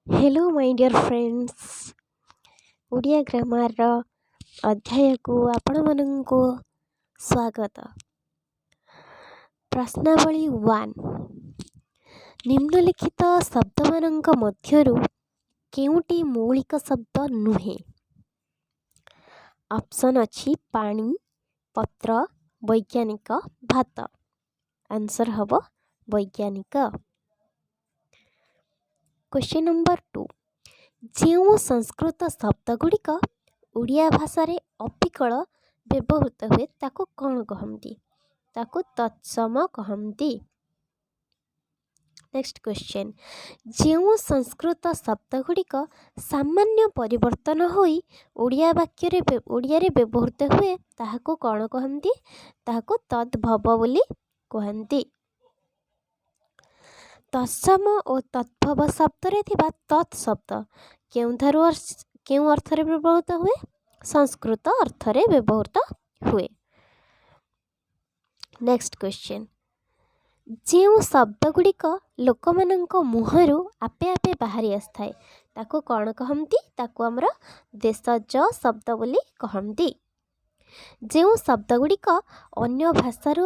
Hello my dear friends Odia grammar अध्याय को आपण माननको स्वागत। प्रश्नावली 1 निम्नलिखित शब्द मानक मध्यरु केउटी मौलिक शब्द नुहे। ऑप्शन अछि पानी, पत्र, वैज्ञानिक, भात। आंसर हबो वैज्ञानिक। क्वेश्चन नंबर 2 जो संस्कृत शब्द गुड़िक ओडिया भाषा रे अपिकल व्यवहृत हुए ताको कौन कहती? ताको तत्सम कहती। नेक्स्ट क्वेश्चन जो संस्कृत शब्द गुड़िक सामान्य परिवर्तन होई ओडिया वाक्य रे ओडिया रे व्यवहृत हुए ताहाको कौन कहती? ताहाको तद्भव बोली कहती। तत्सम और तद्भव शब्द रे थिबा तत् शब्द केउं अर्थ रे व्यवहृत हुए? संस्कृत अर्थ रे व्यवहृत हुए। नेक्स्ट क्वेश्चन जो शब्द गुड़िक लोक मानक मुहरु आपे आपे बाहरी आस्थाए ताको कौन कहती? ताको हमर देशज शब्द बोली कहती। जो शब्द गुड़िक अन्य भाषार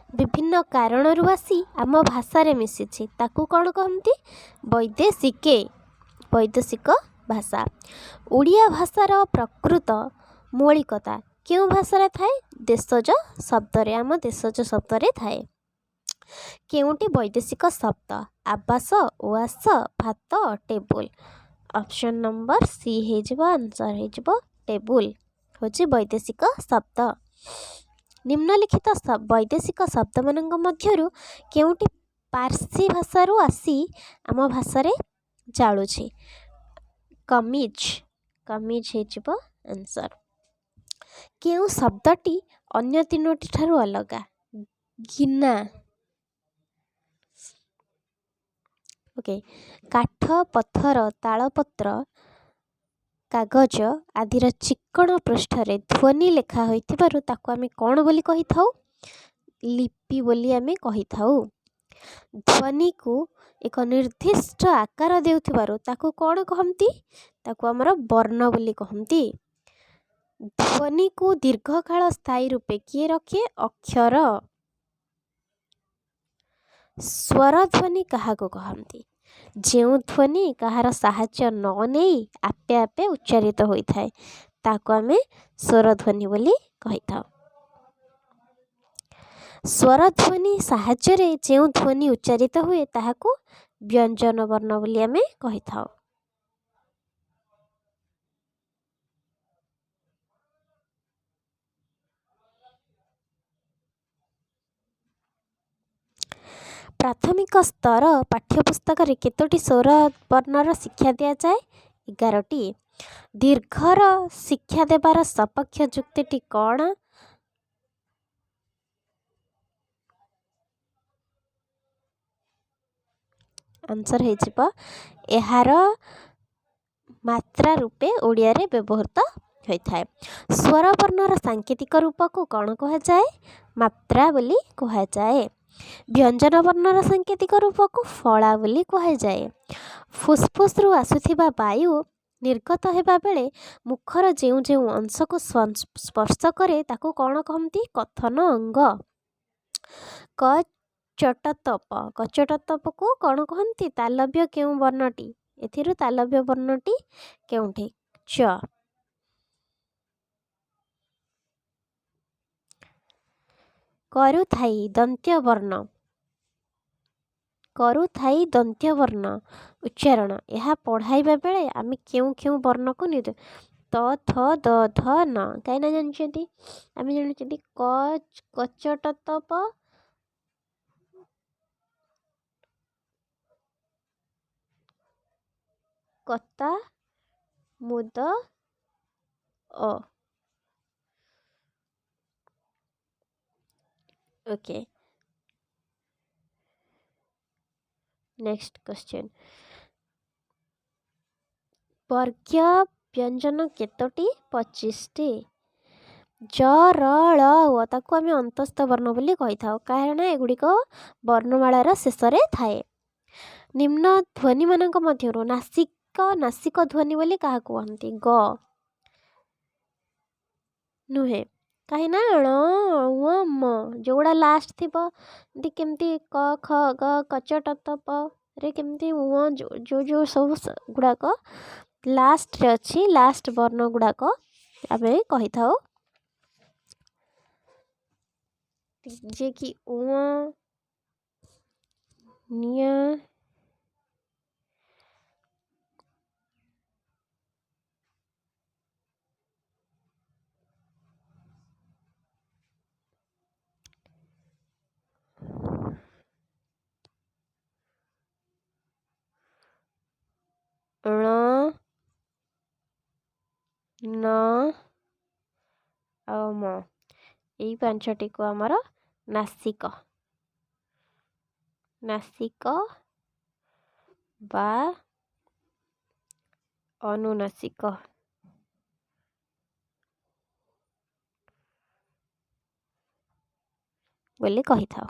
विभिन्न कारणरू आसी आम भाषा रे मिसिछि ताकू कौन कहती? वैदेशिक भाषा। ओडिया भाषार प्रकृत मौलिकता क्यों भाषा थाए? देशज शब्द रे आम देशज शब्द रे थाए। केउटी वैदेशिक शब्द? आवास, ओआस, भात, टेबुल। ऑप्शन नंबर सी हे जिवो आंसर हे जिवो टेबुल होची वैदेशिक शब्द। निम्नलिखित वैदेशिक शब्द मानक मध्यरु केउटी पारसी भाषारू आसी आम भाषा रे जाळुछि? कमीज हे जिवो आंसर। केउ शब्दटी अन्य तीनोटी ठारू अलगा? गिना। ओके काठ, पत्थर, तालपत्र, कागज आदिर चिक्कण पृष्ठरे ध्वनि लेखा होइथिबारु ताको आमे कौन बोली कहि थाउ? लिपि बोली आमे कहि थाउ। ध्वनि को एक निर्दिष्ट आकार देउथिबारु ताको कौन कहंती? ताको हमर वर्ण बोली कहंती। ध्वनि को दीर्घकाल स्थायी रूपे किए रखे? अक्षर। स्वर ध्वनि काहाको कहंती? जो ध्वनि कहार साहाय्य न नेई आपे आपे उच्चारित होइथाए ताको आमे स्वर ध्वनि बोली कहि थाउ। स्वर ध्वनि साहाय्य रे जो ध्वनि उच्चारित हुए ताहाको व्यंजन वर्ण बोली आमे कहि थाउ। प्राथमिक स्तर पाठ्यपुस्तक रे केतोटी स्वर वर्णर शिक्षा दिया जाए? 11टी। दीर्घर शिक्षा देवार सपक्ष जुक्तिटी कौन? आंसर हे जिवो एहार मात्रा रूपे ओडिया रे व्यवहृत होइथाए। स्वर वर्णर सांकेतिक रूप को कौन कहा जाए? मात्रा बोली कहा जाए। व्यंजन वर्णर सांकेतिक रूप को फला बोली कहा जाए। फुसफुस रु आसुथिबा वायु निर्गत हेबा बेले मुखर जेउ जेउ अंश को स्पर्श करे ताको कौन कहती? कथन अंग। कचटतप को कौन कहती? तालव्य केउ वर्णटी? एथिरु तालव्य वर्णटी केउठी? च। करुथाई दंत्य वर्ण उच्चारण यह पढ़ाइबा बेले आमे केउ केउ वर्ण को नि त थ द ध न काइना जानछंती? आमे जानछंती कचटतप कता मुद अ। ओके नेक्स्ट क्वेश्चन वर्ग व्यंजन केतोटी? 25टी। ज र ल ताको आमे अंतस्थ वर्ण बोली कहि थाउ कारण एगुड़िक वर्णमालार शेष रे थाए। निम्न ध्वनि मानक मध्यरु नासिक ध्वनि बोली क्या कहती ग नुहे कहीं ना म जोड़ा लास्ट थी केमती क ख ग कच ट प रे केमती जो जो सब गुड़ाक लास्ट रे अच्छी लास्ट वर्ण गुड़ाक आम कही था जे कि निया न आ म यही पांचटी को आमर नासिक नासिक बा अनुनासिक बोली कही था।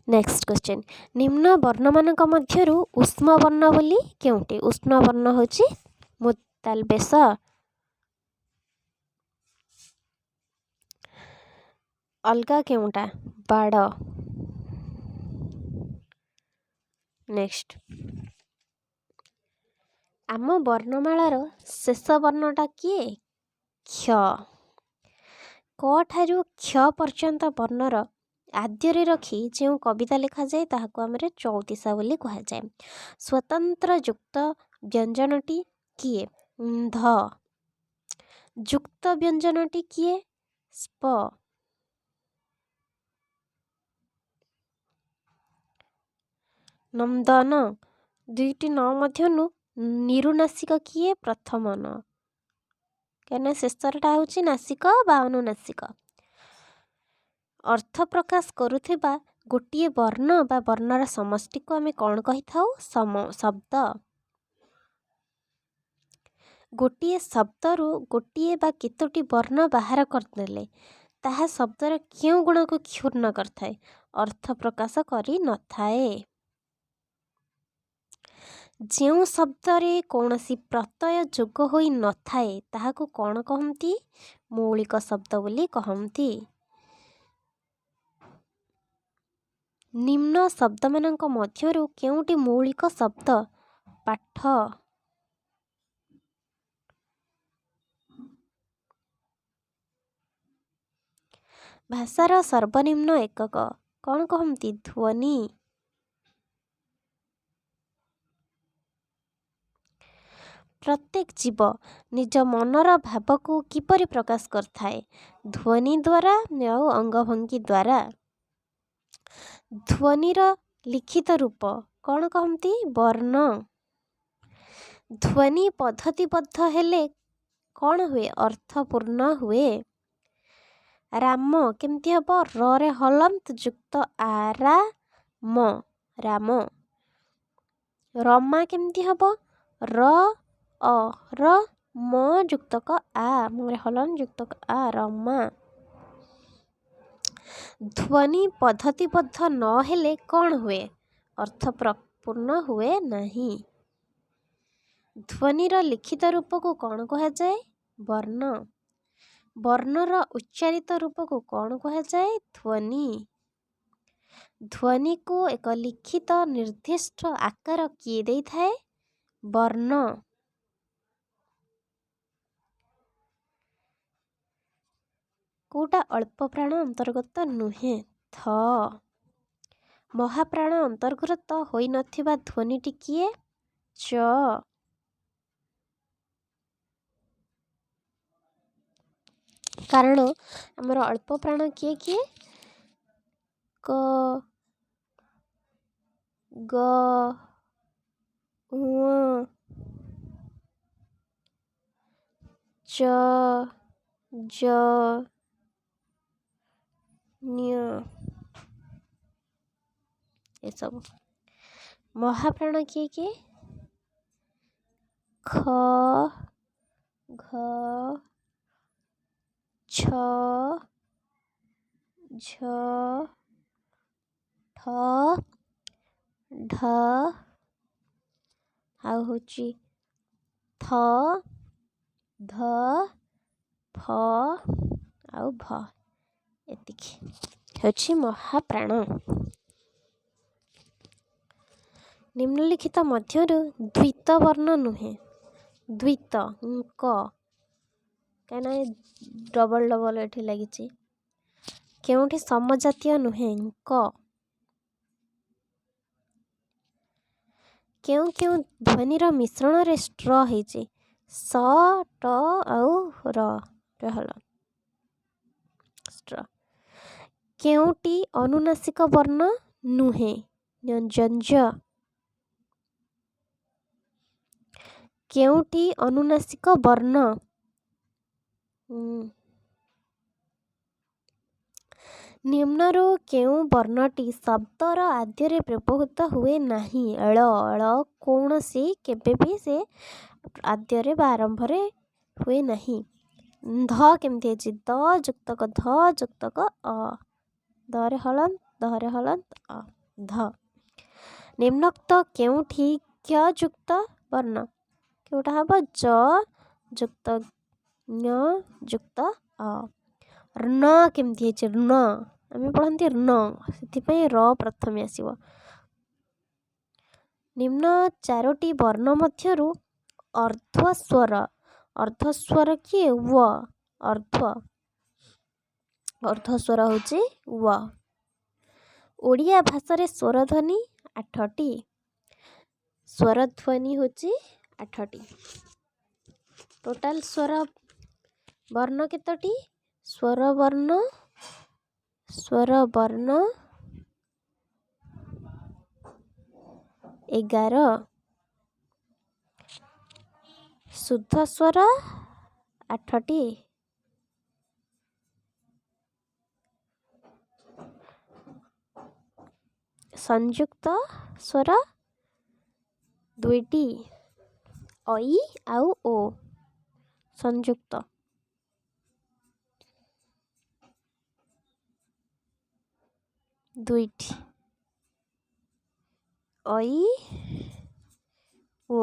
नेक्स्ट क्वेश्चन निम्न वर्ण मानक मध्यरु उष्म वर्ण बोली केउंटी उष्ण वर्ण होची मुताल बेस अलगा केउंटा बाड़ नेक्स्ट आम वर्णमालार शेष वर्णटा किए क्ष क ठारू क्ष पर्यंत वर्णर आद्ୟରେ रखी जो कविता लिखा जाए ताहाको आमरे चौतीसा बोली कहा जाए। स्वतंत्र युक्त व्यंजनटी किए ध युक्त व्यंजनटी किए स्प नंदन दुईटी न मध्यनु निरुनासिक किए प्रथम न कहना शेषरटा होची नासिक बा अनुनासिक अर्थ प्रकाश करुथिबा गोटिए वर्ण बा वर्णर समष्टि को आमे कौन कही थाउ शब्द गोटिए शब्दरू गोटिए बा केतोटी वर्ण बाहर करदेले ताहा शब्दर क्यों गुण को क्षुण्ण करथाए अर्थ प्रकाश करी न थाए। ଯେଉଁ ଶବ୍ଦରେ କୌଣସି ପ୍ରତ୍ୟୟ ଯୋଗ ହୋଇ ନଥାଏ ତାହାକୁ କ'ଣ କହନ୍ତି ମୌଳିକ ଶବ୍ଦ ବୋଲି କହନ୍ତି। ନିମ୍ନ ଶବ୍ଦମାନଙ୍କ ମଧ୍ୟରୁ କେଉଁଟି ମୌଳିକ ଶବ୍ଦ ପାଠ ଭାଷାର ସର୍ବନିମ୍ନ ଏକକ କ'ଣ କହନ୍ତି ଧ୍ୱନି। ପ୍ରତ୍ୟେକ ଜୀବ ନିଜ ମନର ଭାବକୁ କିପରି ପ୍ରକାଶ କରିଥାଏ ଧ୍ୱନି ଦ୍ୱାରା ଆଉ ଅଙ୍ଗଭଙ୍ଗୀ ଦ୍ୱାରା। ଧ୍ୱନିର ଲିଖିତ ରୂପ କ'ଣ କହନ୍ତି ବର୍ଣ୍ଣ। ଧ୍ୱନି ପଦ୍ଧତିବଦ୍ଧ ହେଲେ କ'ଣ ହୁଏ ଅର୍ଥପୂର୍ଣ୍ଣ ହୁଏ। ରାମ କେମିତି ହେବ ରରେ ହଲନ୍ତ ଯୁକ୍ତ ଆରା ମ ରାମ। ରମା କେମିତି ହେବ ର ଅ ର ମ ଯୁକ୍ତକ ଆ ମରେ ହଲନ ଯୁକ୍ତକ ଆ ରମା। ଧ୍ୱନି ପଦ୍ଧତିବଦ୍ଧ ନ ହେଲେ କ'ଣ ହୁଏ ଅର୍ଥପୂର୍ଣ୍ଣ ହୁଏ ନାହିଁ। ଧ୍ୱନିର ଲିଖିତ ରୂପକୁ କ'ଣ କୁହାଯାଏ ବର୍ଣ୍ଣ। ବର୍ଣ୍ଣର ଉଚ୍ଚାରିତ ରୂପକୁ କ'ଣ କୁହାଯାଏ ଧ୍ୱନି। ଧ୍ୱନିକୁ ଏକ ଲିଖିତ ନିର୍ଦ୍ଦିଷ୍ଟ ଆକାର କିଏ ଦେଇଥାଏ ବର୍ଣ୍ଣ। କୋଉଟା ଅଳ୍ପ ପ୍ରାଣ ଅନ୍ତର୍ଗତ ନୁହେଁ ଥ। ମହାପ୍ରାଣ ଅନ୍ତର୍ଗତ ହୋଇନଥିବା ଧ୍ୱନିଟି କିଏ ଚ। କାରଣ ଆମର ଅଳ୍ପ ପ୍ରାଣ କିଏ କିଏ କ ଗ ଙ ଚ ଜ ନ୍ୟ ଏସବୁ। ମହାପ୍ରାଣ କିଏ କିଏ ଖ ଘ ଛ ଝ ଠ ଢ ଆଉ ହେଉଛି ଥ, ଧ, ଫ ଆଉ ଭ। ଏତିକି ହେଉଛି ମହାପ୍ରାଣ। ନିମ୍ନଲିଖିତ ମଧ୍ୟରୁ ଦ୍ୱିତ ବର୍ଣ୍ଣ ନୁହେଁ। ଦ୍ୱିତ ଙ୍କ, କାହିଁକିନା ଡବଲ ଡବଲ ଏଠି ଲାଗିଛି। କେଉଁଠି ସମଜାତୀୟ ନୁହେଁ ଙ୍କ। କେଉଁ କେଉଁ ଧ୍ୱନିର ମିଶ୍ରଣରେ ଷ୍ଟ୍ର ହେଇଛି? ସ, ଟ ଆଉ ର ହଳ ଷ୍ଟ୍ର। କେଉଁଟି ଅନୁନାସିକ ବର୍ଣ୍ଣ ନୁହେଁ? ଞ୍ଜ। କେଉଁଟି ଅନୁନାସିକ ବର୍ଣ୍ଣ? ନିମ୍ନରୁ କେଉଁ ବର୍ଣ୍ଣଟି ଶବ୍ଦର ଆଦ୍ୟରେ ବ୍ୟବହୃତ ହୁଏ ନାହିଁ? ଳ କୌଣସି କେବେ ବି ସେ ଆଦ୍ୟରେ ବା ଆରମ୍ଭରେ ହୁଏ ନାହିଁ। ଧ କେମିତି ହେଇଛି? ଦ ଯୁକ୍ତକ ଧ ଯୁକ୍ତକ ଅ, ଦରେ ହଳନ୍ତ ଅ, ଧ। ନିମ୍ନୋକ୍ତ କେଉଁଠି କ୍ଷ ଯୁକ୍ତ ବର୍ଣ୍ଣ? କେଉଁଟା ହେବ? ଜ ଯୁକ୍ତ ஞ ଯୁକ୍ତ ଅ। ର୍ଣ୍ଣ କେମିତି ହେଇଛି? ର୍ଣ୍ଣ ଆମେ ପଢ଼ନ୍ତି ର୍ଣ୍ଣ, ସେଥିପାଇଁ ର ପ୍ରଥମେ ଆସିବ। ନିମ୍ନ ଚାରୋଟି ବର୍ଣ୍ଣ ମଧ୍ୟରୁ ଅର୍ଦ୍ଧସ୍ୱର, ଅର୍ଦ୍ଧସ୍ୱର କିଏ? ୱ। ଅର୍ଦ୍ଧସ୍ୱର ହେଉଛି ୱ। ଓଡ଼ିଆ ଭାଷାରେ ସ୍ୱରଧ୍ୱନି 8ଟି। ସ୍ୱରଧ୍ୱନି ହେଉଛି 8ଟି। ଟୋଟାଲ ସ୍ୱର ବର୍ଣ୍ଣ କେତୋଟି? ସ୍ୱର ବର୍ଣ୍ଣ 11। ଶୁଦ୍ଧ ସ୍ୱର 8ଟି। ସଂଯୁକ୍ତ ସ୍ୱର 2ଟି। ଐ ଆଉ ଓ ସଂଯୁକ୍ତ। ଦୁଇଟି ଐ ଓ।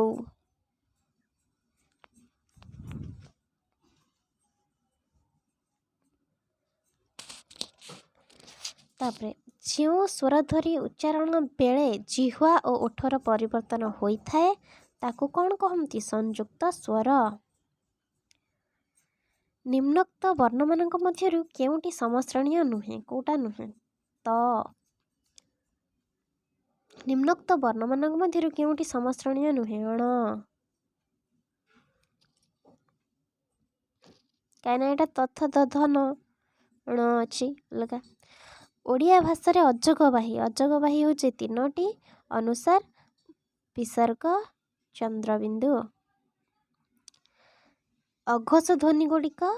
ତାପରେ ଯେଉଁ ସ୍ୱରଧ୍ୱନି ଉଚ୍ଚାରଣ ବେଳେ ଜିହ୍ୱା ଓ ଓଠର ପରିବର୍ତ୍ତନ ହୋଇଥାଏ ତାକୁ କ'ଣ କହନ୍ତି? ସଂଯୁକ୍ତ ସ୍ୱର। ନିମ୍ନୋକ୍ତ ବର୍ଣ୍ଣମାନଙ୍କ ମଧ୍ୟରୁ କେଉଁଟି ସମଶ୍ରେଣୀୟ ନୁହେଁ? କେଉଁଟା ନୁହେଁ? ତ। ନିମ୍ନୋକ୍ତ ବର୍ଣ୍ଣମାନଙ୍କ ମଧ୍ୟରୁ କେଉଁଟି ସମଶ୍ରେଣୀୟ ନୁହେଁ? ଣ। କାହିଁକିନା ଏଇଟା ତଥ ଦଧ ନ ଣ ଅଛି ଅଲଗା। ଓଡ଼ିଆ ଭାଷାରେ ଅଜଗବାହୀ ହେଉଛି 3ଟି ଅନୁସାର, ବିସର୍ଗ, ଚନ୍ଦ୍ରବିନ୍ଦୁ। ଅଘୋଷ ଧ୍ୱନି ଗୁଡ଼ିକ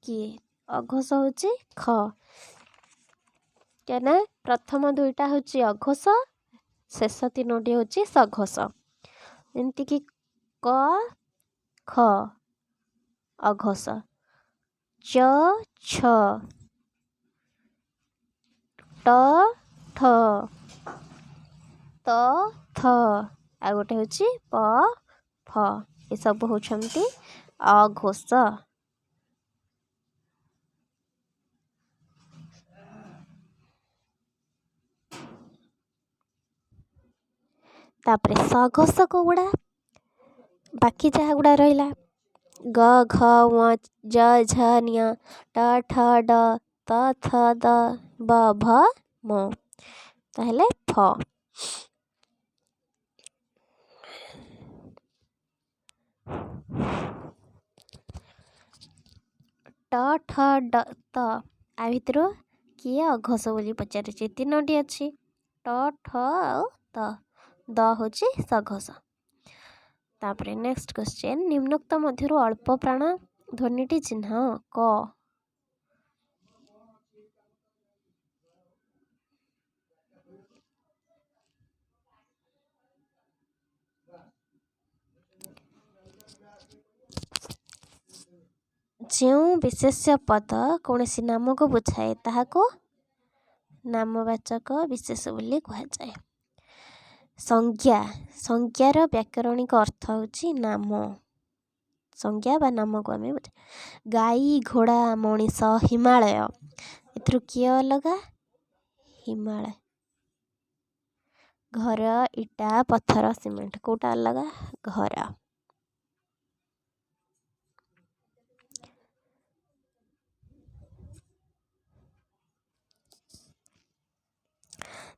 କିଏ? ଅଘୋଷ ହେଉଛି ଖ, କାହିଁକିନା ପ୍ରଥମ 2ଟା ହେଉଛି ଅଘୋଷ, ଶେଷ 3ଟି ହେଉଛି ସଘୋଷ। ଯେମିତିକି କ, ଖ ଅଘୋଷ, ଚ, ଛ, ଟ, ଠ, ତ, ଥ, ଆଉ ଗୋଟେ ହେଉଛି ପ, ଫ। ଏସବୁ ହେଉଛନ୍ତି ଅଘୋଷ। ତାପରେ ସଘୋଷ କୋଉଗୁଡ଼ା? ବାକି ଯାହା ଗୁଡ଼ା ରହିଲା ଗ, ଘ, ଙ, ଯ, ଝ, ଞ, ଟ, ଠ, ଡ, ତ, ଥ, ଦ, ବ, ଭ, ମ। ତାହେଲେ ଫ। ଟ, ଠ, ଡ, ତ ଆ ଭିତରୁ କିଏ ଅଘୋଷ ବୋଲି ପଚାରିଛି? 3ଟି ଅଛି, ଟ, ଠ ଆଉ ତ। ଦ ହେଉଛି ସଘୋଷ। ତାପରେ ନେକ୍ସଟ କ୍ୱେଶ୍ଚନ୍, ନିମ୍ନୋକ୍ତ ମଧ୍ୟରୁ ଅଳ୍ପ ପ୍ରାଣ ଧ୍ୱନିଟି ଚିହ୍ନ। କ। ଯେଉଁ ବିଶେଷ୍ୟ ପଦ କୌଣସି ନାମକୁ ବୁଝାଏ ତାହାକୁ ନାମବାଚକ ବିଶେଷ ବୋଲି କୁହାଯାଏ। संज्ञा संज्ञार व्याकरणिक अर्थ होची नाम। संज्ञा बा नाम को आम गाई घोड़ा मनीष हिमालय एथुरु किए अलगा हिमालय। घर इटा पत्थर सीमेंट कोटा अलगा घर।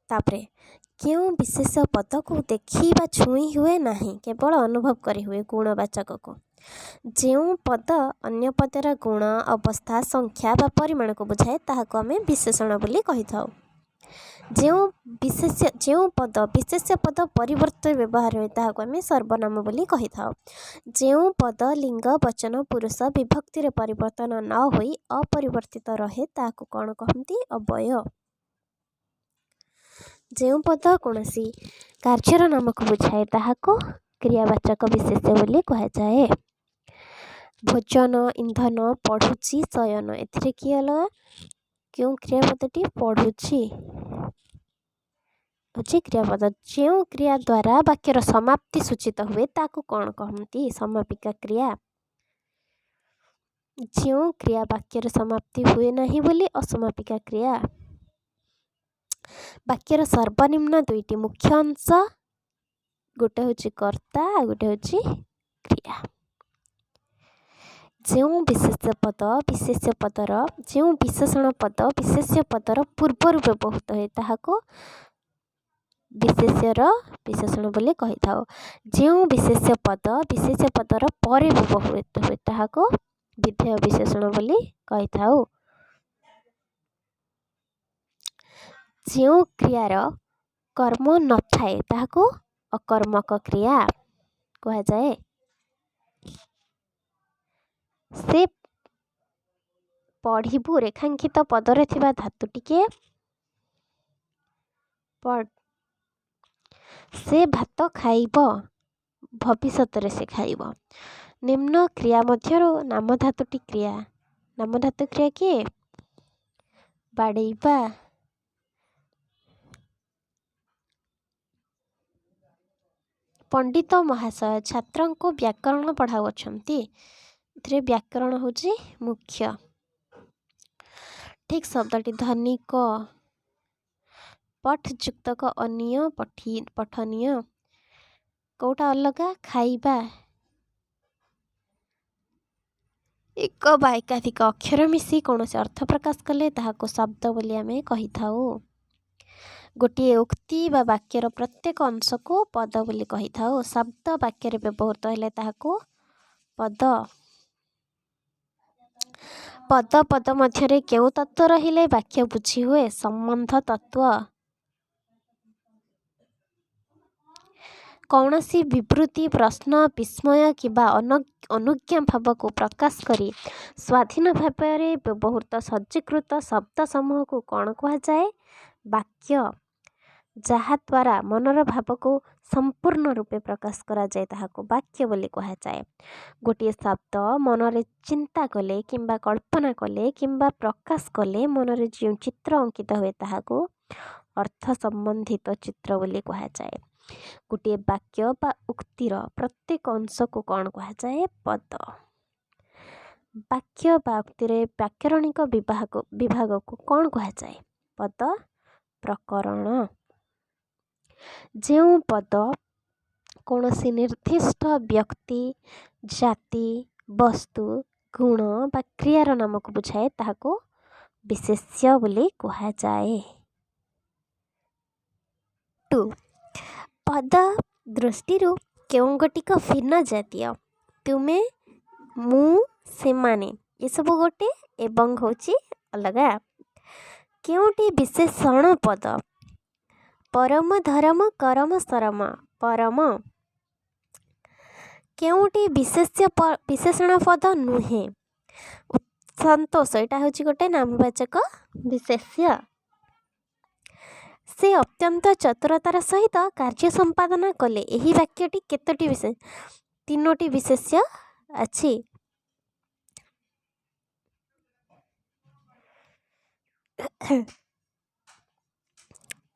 तापरे क्यों विशेष पद को देखी बा छुई हुए नहीं केवल अनुभव करी हुए गुणवाचक को। जो पद अन्य पदर गुण अवस्था संख्या बा परिमाण को बुझाए ताहाको आमे विशेषण बोली कही थाउ। जो पद विशेष पद परिवर्तन व्यवहार हुए ताहाको आमे सर्वनाम बोली कही थाउ। जो पद लिंग वचन पुरुष विभक्ति रे परिवर्तन न होई अपरिवर्तित रहे ताहाको कौन कहती अव्यय। जो पद कौनसी कार्यर नाम को बुझाए ताहाको क्रियावाचक विशेष बोली कहा जाए। भोजन इंधन पढ़ुची शयन एथिरे किए अलगा क्यों क्रियापदटी पढ़ुची होची क्रियापद। जो क्रिया द्वारा वाक्यर समाप्ति सूचित हुए ताको कौन कहती समापिका क्रिया। जो क्रिया वाक्यर समाप्ति हुए नहीं बोली असमापिका क्रिया। वाक्यर सर्वनिम्न दुईटी मुख्य अंश गोटे हूँ कर्ता आ गोटे हूँ क्रिया। जो विशेष पद विशेष्य पदर जो विशेषण पद विशेष्य पदर पूर्वर व्यवहृत हुए ताहाको विशेष्यर विशेषण बोली कही थाओ। जो विशेष्य पद विशेष्य पदर परे व्यवहृत हुए ताहाको विधेय विशेषण बोली कही थाओ। जो क्रियार कर्म न थाए ताहाको अकर्मक क्रिया कहा जाए। से पढ़िबु रेखांकित पदरे थिबा धातुटी के पढ़। से भात खाइब भविष्यत रे से खाइब। निम्न क्रिया मध्यरु नाम धातुटी क्रिया नाम धातु क्रिया किए बाड़ेइबा। पंडित महाशय छात्र को व्याकरण पढ़ाउछंती एथिरे व्याकरण होची मुख्य। ठीक शब्दटी धनिक पठ युक्तक अनिय पठनीय कोटा अलगा खाइबा। एक बा एकाधिक अक्षर मिसी कौन से अर्थ प्रकाश कले ताहाको शब्द बोली आमे कही थाउ। गोटे उक्ति बा वाक्यर प्रत्येक अंश को पद बोली कही थाउ। शब्द वाक्य व्यवहृत हेले ताहाको पद। पद पद मध्यरे केउ तत्व रहिले वाक्य बुझी हुए संबंध तत्व। कौनसी विवृत्ति प्रश्न विस्मय किबा अनुज्ञा भाव को प्रकाश करी स्वाधीन भाव में व्यवहृत सज्जीकृत शब्द समूह को कौन कहा जाए वाक्य। जहा द्वारा मनर भाव को संपूर्ण रूपे प्रकाश करा जाए ताहाको वाक्य बोली कहा जाए। गोटे शब्द मनरे चिंता कले किंबा कल्पना कले किंबा प्रकाश कले मनरे जो चित्र अंकित हुए ताहाको अर्थ संबंधित चित्र बोली कहा जाए। गोटे वाक्य बा उक्तिर प्रत्येक अंश को कौन कहा जाए पद। वाक्य बा उक्तिर व्याकरणिक विभाग को कौन कहा जाए पद प्रकरण। जो पद कौनसी निर्दिष्ट व्यक्ति जाति वस्तु गुण बा क्रियार नाम को बुझाए ताहाको विशेष्य बोली कहा जाए। 2 पद दृष्टिरु केउं गोटिक भिन्न जातीय तुमे मु सेमाने ये सब गोटे एवं होची अलगा। केउंटी विशेषण पद परम धर्म करम सरम परम। केउंटी विशेषण पद नुहे संतोष एटा होची गोटे नामवाचक विशेष्य। से अत्यंत चतुरतार सहित कार्य संपादन कले एही वाक्यटी केतोटी विशेष 3टी विशेष्य अछि।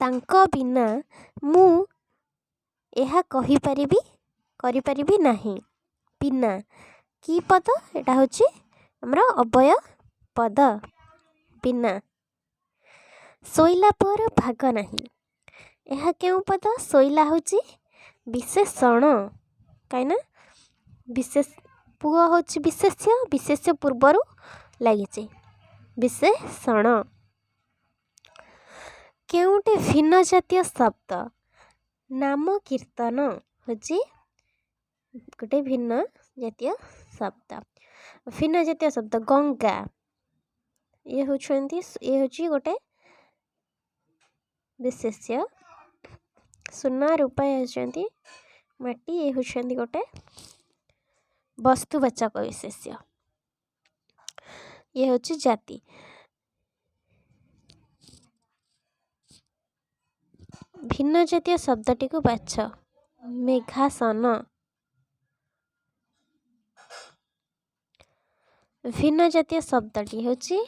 तांको बिना मु ଏହା କହିପାରିବି କରିପାରିବି ନାହିଁ। ବିନା କି ପଦ? ଏଟା ହେଉଛି ଆମର ଅବୟ ପଦ। ବିନା। ଶୋଇଲା ପୁଅର ଭାଗ ନାହିଁ। ଏହା କେଉଁ ପଦ? ଶୋଇଲା ହେଉଛି ବିଶେଷଣ। କାହିଁକିନା ପୁଅ ହେଉଛି ବିଶେଷ୍ୟ ପୂର୍ବରୁ ଲାଗିଛି ବିଶେଷଣ। କେଉଁଟି ଭିନ୍ନ ଜାତୀୟ ଶବ୍ଦ? ନାମ କୀର୍ତ୍ତନ ହେଉଛି ଗୋଟେ ଭିନ୍ନ ଜାତୀୟ ଶବ୍ଦ। ଭିନ୍ନ ଜାତୀୟ ଶବ୍ଦ ଗଙ୍ଗା, ଇଏ ହେଉଛି ଗୋଟେ ବିଶେଷ୍ୟ। ସୁନା ରୂପା ହେଉଛନ୍ତି ମାଟି, ଇଏ ହେଉଛନ୍ତି ଗୋଟେ ବସ୍ତୁବାଚକ ବିଶେଷ୍ୟ। ଇଏ ହେଉଛି ଜାତି। ଭିନ୍ନ ଜାତୀୟ ଶବ୍ଦଟିକୁ ବାଛ। ମେଘାସନ। ଭିନ୍ନ ଜାତୀୟ ଶବ୍ଦଟି ହେଉଛି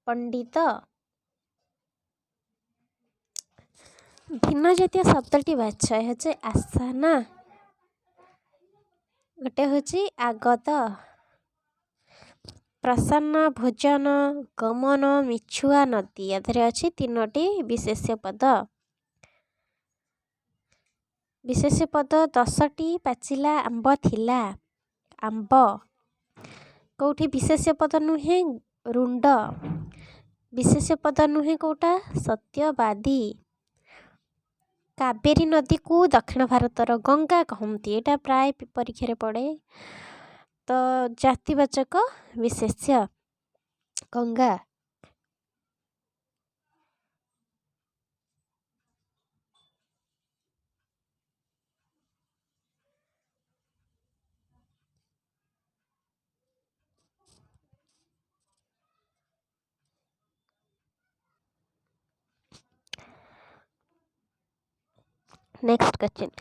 ପଣ୍ଡିତ। ଭିନ୍ନ ଜାତୀୟ ଶବ୍ଦଟି ବାଛ। ହେଉଛି ଆସନ। ଗୋଟେ ହେଉଛି ଆଗତ। ପ୍ରସନ୍ନ ଭୋଜନ, ଗମନ, ମିଛୁଆ, ନଦୀ। ଏଥିରେ ଅଛି 3ଟି ବିଶେଷ୍ୟ ପଦ। ବିଶେଷ୍ୟ ପଦ 10ଟି ପାଚିଲା ଆମ୍ବ ଥିଲା। ଆମ୍ବ। କେଉଁଠି ବିଶେଷ୍ୟ ପଦ ନୁହେଁ? ରୁଣ୍ଡ। ବିଶେଷ୍ୟ ପଦ ନୁହେଁ କେଉଁଟା? ସତ୍ୟବାଦୀ। କାବେରୀ ନଦୀକୁ ଦକ୍ଷିଣ ଭାରତର ଗଙ୍ଗା କହନ୍ତି। ଏଇଟା ପ୍ରାୟ ପରୀକ୍ଷାରେ ପଡ଼େ। ତ ଜାତିବାଚକ ବିଶେଷ୍ୟ ଗଙ୍ଗା। Next question.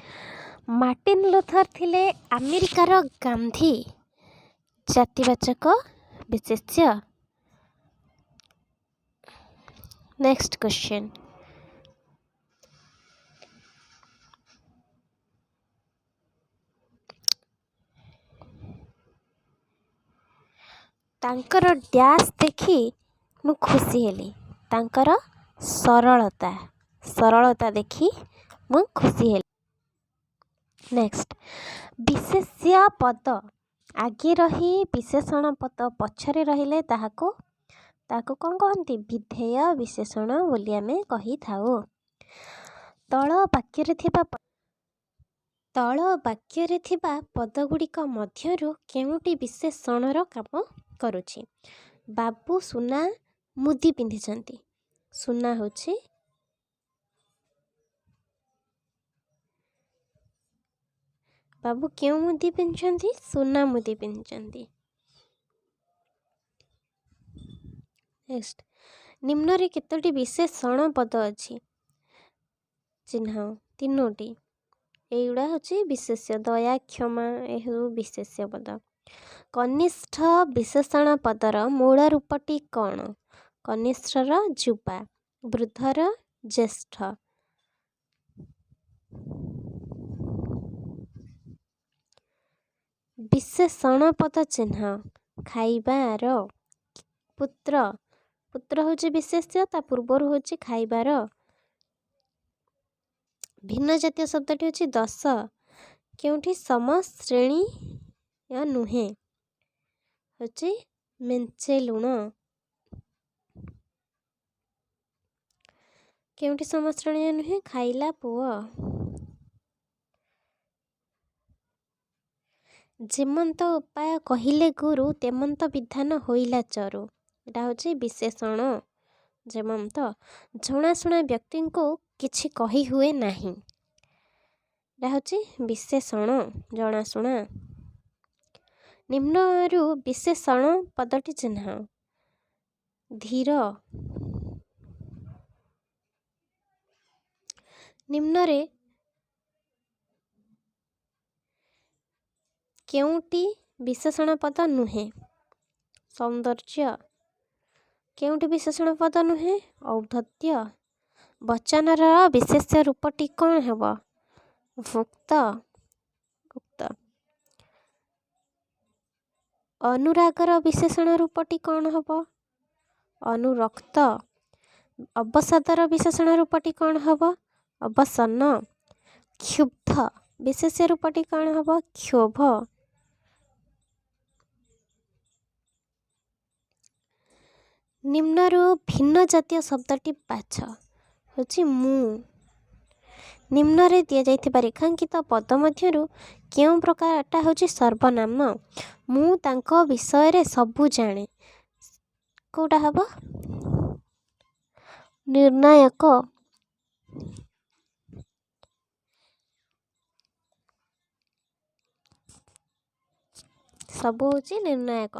ମାର୍ଟିନ ଲୁଥର ଥିଲେ ଆମେରିକାର ଗାନ୍ଧୀ। ଜାତିବାଚକ ବିଶେଷ୍ୟ। Next question. ତାଙ୍କର ଡ୍ୟାସ୍ ଦେଖି ମୁଁ ଖୁସି ହେଲି। ତାଙ୍କର ସରଳତା ଦେଖି ମୁଁ ଖୁସି ହେଲି। ନେକ୍ସଟ। ବିଶେଷ୍ୟ ପଦ ଆଗେ ରହି ବିଶେଷଣ ପଦ ପଛରେ ରହିଲେ ତାହାକୁ କ'ଣ କହନ୍ତି? ବିଧେୟ ବିଶେଷଣ ବୋଲି ଆମେ କହିଥାଉ। ତଳ ବାକ୍ୟରେ ଥିବା ପଦଗୁଡ଼ିକ ମଧ୍ୟରୁ କେଉଁଟି ବିଶେଷଣର କାମ କରୁଛି? ବାବୁ ସୁନା ମୁଦି ପିନ୍ଧିଛନ୍ତି। ସୁନା ହେଉଛି ବାବୁ କେଉଁ ମୁଦି ପିନ୍ଧିଛନ୍ତି? ସୁନା ମୁଦି ପିନ୍ଧିଛନ୍ତି। ନେକ୍ସଟ। ନିମ୍ନରେ କେତୋଟି ବିଶେଷଣ ପଦ ଅଛି? ଚିହ୍ନାଅ। 3ଟି। ଏଇଗୁଡ଼ା ହେଉଛି ବିଶେଷ୍ୟ। ଦୟା, କ୍ଷମା, ଏ ସବୁ ବିଶେଷ୍ୟ ପଦ। କନିଷ୍ଠ ବିଶେଷଣ ପଦର ମୂଳ ରୂପଟି କ'ଣ? କନିଷ୍ଠର ଯୁବା, ବୃଦ୍ଧର ଜ୍ୟେଷ୍ଠ। ବିଶେଷଣ ପଦ ଚିହ୍ନ। ଖାଇବାର। ପୁତ୍ର ହେଉଛି ବିଶେଷ୍ୟ, ତା ପୂର୍ବରୁ ହେଉଛି ଖାଇବାର। ଭିନ୍ନ ଜାତୀୟ ଶବ୍ଦଟି ହେଉଛି 10। କେଉଁଠି ସମଶ୍ରେଣୀ ନୁହେଁ? ହେଉଛି ମେଞ୍ଚେ ଲୁଣ। କେଉଁଠି ସମଶ୍ରେଣୀୟ ନୁହେଁ? ଖାଇଲା ପୁଅ। ଯେମନ୍ତ ଉପାୟ କହିଲେ ଗୁରୁ, ତେମନ୍ତ ବିଧାନ ହୋଇଲା ଚରୁ। ଏଟା ହେଉଛି ବିଶେଷଣ। ଯେମନ୍ତ। ଜଣାଶୁଣା ବ୍ୟକ୍ତିଙ୍କୁ କିଛି କହି ହୁଏ ନାହିଁ। ଏଟା ହେଉଛି ବିଶେଷଣ ଜଣାଶୁଣା। ନିମ୍ନରୁ ବିଶେଷଣ ପଦଟି ଚିହ୍ନ। ଧୀର। ନିମ୍ନରେ କେଉଁଟି ବିଶେଷଣ ପଦ ନୁହେଁ? ସୌନ୍ଦର୍ଯ୍ୟ। କେଉଁଟି ବିଶେଷଣ ପଦ ନୁହେଁ? ଔଦ୍ଧତ୍ୟ। ବଚନର ବିଶେଷ୍ୟ ରୂପଟି କ'ଣ ହେବ? ଭୁକ୍ତ ଉକ୍ତ। ଅନୁରାଗର ବିଶେଷଣ ରୂପଟି କ'ଣ ହେବ? ଅନୁରକ୍ତ। ଅବସାଦର ବିଶେଷଣ ରୂପଟି କ'ଣ ହେବ? ଅବସନ୍ନ। କ୍ଷୁବ୍ଧ ବିଶେଷ୍ୟ ରୂପଟି କ'ଣ ହେବ? କ୍ଷୋଭ। ନିମ୍ନରୁ ଭିନ୍ନ ଜାତୀୟ ଶବ୍ଦଟି ବାଛ। ହେଉଛି ମୁଁ। ନିମ୍ନରେ ଦିଆଯାଇଥିବା ରେଖାଙ୍କିତ ପଦ ମଧ୍ୟରୁ କେଉଁ ପ୍ରକାରଟା ହେଉଛି ସର୍ବନାମ? ମୁଁ ତାଙ୍କ ବିଷୟରେ ସବୁ ଜାଣେ। କେଉଁଟା ହେବ? ନିର୍ଣ୍ଣାୟକ। ସବୁ ହେଉଛି ନିର୍ଣ୍ଣାୟକ।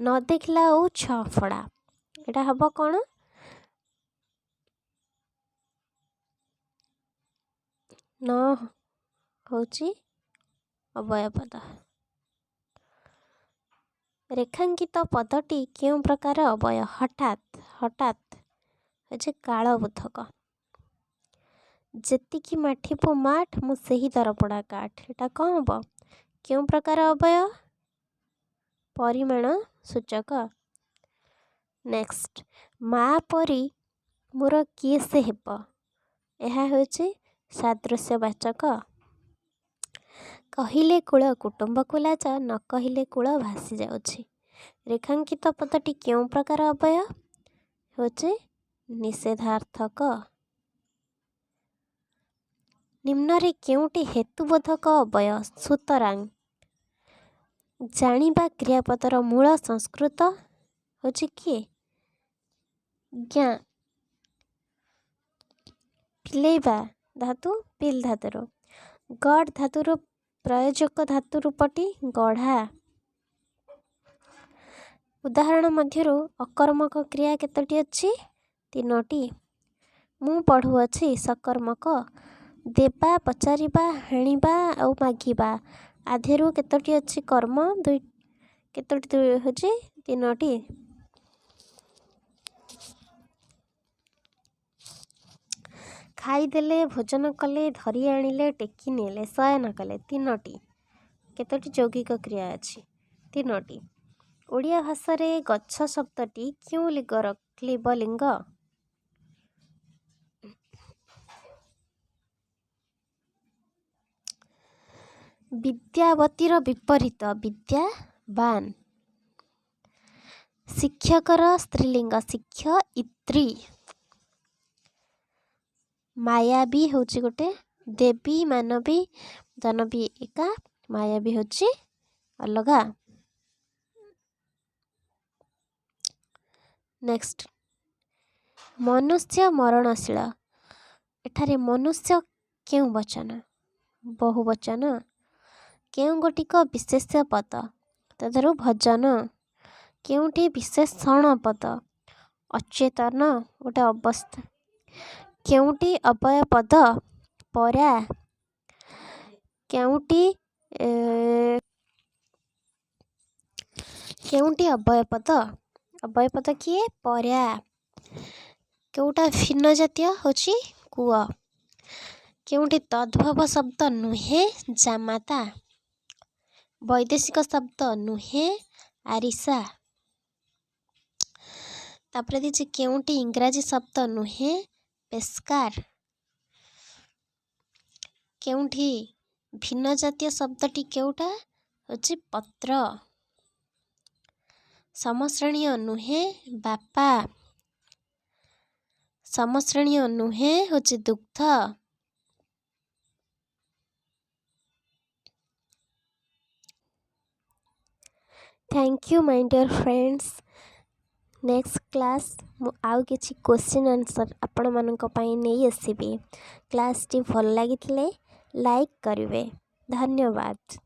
ନ ଦେଖିଲା ଆଉ ଛଅ ଫଡ଼ା। ଏଇଟା ହେବ କ'ଣ? ନ ହେଉଛି ଅବୟପଦ। ରେଖାଙ୍କିତ ପଦଟି କେଉଁ ପ୍ରକାର ଅବୟ? ହଠାତ୍। ହଠାତ୍ ହେଉଛି କାଳବୋଧକ। ଯେତିକି ମାଠିବୁ ମାଠ ମୁଁ ସେହି ଦରପୋଡ଼ା କାଠ। ଏଇଟା କ'ଣ ହେବ? କେଉଁ ପ୍ରକାର ଅବୟ? ପରିମାଣ ସୂଚକ। ନେକ୍ସଟ, ମା ପରି ମୋର କିଏ ସେ ହେବ? ଏହା ହେଉଛି ସାଦୃଶ୍ୟବାଚକ। କହିଲେ କୂଳ କୁଟୁମ୍ବକୁ ଲାଜ, ନ କହିଲେ କୂଳ ଭାସି ଯାଉଛି। ରେଖାଙ୍କିତ ପଦଟି କେଉଁ ପ୍ରକାର ଅବୟ? ହେଉଛି ନିଷେଧାର୍ଥକ। ନିମ୍ନରେ କେଉଁଟି ହେତୁବୋଧକ ଅବୟ? ସୁତରାଂ। ଜାଣିବା କ୍ରିୟାପଦର ମୂଳ ସଂସ୍କୃତ ହେଉଛି କିଏ? ଜ୍ଞା। ପିଲେଇବା ଧାତୁ ପିଲ୍ ଧାତୁରୁ। ଗଡ଼ ଧାତୁର ପ୍ରୟୋଜକ ଧାତୁ ରୂପଟି ଗଢ଼ା। ଉଦାହରଣ ମଧ୍ୟରୁ ଅକର୍ମକ କ୍ରିୟା କେତୋଟି ଅଛି? 3ଟି। ମୁଁ ପଢ଼ୁଅଛି ସକର୍ମକ। ଦେବା, ପଚାରିବା, ହାଣିବା ଆଉ ମାଗିବା ଆଧିରୁ କେତୋଟି ଅଛି କର୍ମ? କେତୋଟି ହେଉଛି? 3ଟି। ଖାଇଦେଲେ, ଭୋଜନ କଲେ, ଧରି ଆଣିଲେ, ଟେକି ନେଲେ, ଶୟନ କଲେ 3ଟି। କେତୋଟି ଯୌଗିକ କ୍ରିୟା ଅଛି? 3ଟି। ଓଡ଼ିଆ ଭାଷାରେ ଗଛ ଶବ୍ଦଟି କେଉଁ ଲିଙ୍ଗର କ୍ଳୀବଲିଙ୍ଗ? ବିଦ୍ୟାବତୀର ବିପରୀତ ବିଦ୍ୟାବାନ। ଶିକ୍ଷକର ସ୍ତ୍ରୀଲିଙ୍ଗ ଶିକ୍ଷୟିତ୍ରୀ। ମାୟାବୀ ହେଉଛି ଗୋଟେ। ଦେବୀ, ମାନବୀ, ଦାନବୀ ଏକା, ମାୟାବୀ ହେଉଛି ଅଲଗା। ନେକ୍ସଟ, ମନୁଷ୍ୟ ମରଣଶୀଳ। ଏଠାରେ ମନୁଷ୍ୟ କେଉଁ ବଚନ? ବହୁ ବଚନ। କେଉଁ ଗୋଟିକ ବିଶେଷ୍ୟ ପଦ? ତାଦେହରୁ ଭଜନ। କେଉଁଠି ବିଶେଷଣ ପଦ? ଅଚେତନ ଗୋଟେ ଅବସ୍ଥା। କେଉଁଟି ଅବୟ ପଦ? ପରା। କେଉଁଟି ଅବୟ ପଦ? ଅବୟ ପଦ କିଏ? ପରା। କେଉଁଟା ଭିନ୍ନ ଜାତୀୟ? ହେଉଛି କୂଅ। କେଉଁଠି ତଦ୍ଭବ ଶବ୍ଦ ନୁହେଁ? ଜାମାତା। ବୈଦେଶିକ ଶବ୍ଦ ନୁହେଁ? ଆରିସା। ତାପରେ ଦେଇଛି କେଉଁଟି ଇଂରାଜୀ ଶବ୍ଦ ନୁହେଁ? ପେସ୍କାର। କେଉଁଠି ଭିନ୍ନ ଜାତୀୟ ଶବ୍ଦଟି କେଉଁଟା? ହେଉଛି ପତ୍ର। ସମଶ୍ରେଣୀୟ ନୁହେଁ? ବାପା। ସମଶ୍ରେଣୀୟ ନୁହେଁ? ହେଉଛି ଦୁଗ୍ଧ। Thank you my dear friends. Next class ମୁଁ ଆଉ କିଛି କ୍ୱେଶ୍ଚିନ୍ ଆନ୍ସର୍ ଆପଣମାନଙ୍କ ପାଇଁ ନେଇ ଆସିବି। କ୍ଲାସ୍ଟି ଭଲ ଲାଗିଥିଲେ ଲାଇକ୍ କରିବେ। ଧନ୍ୟବାଦ।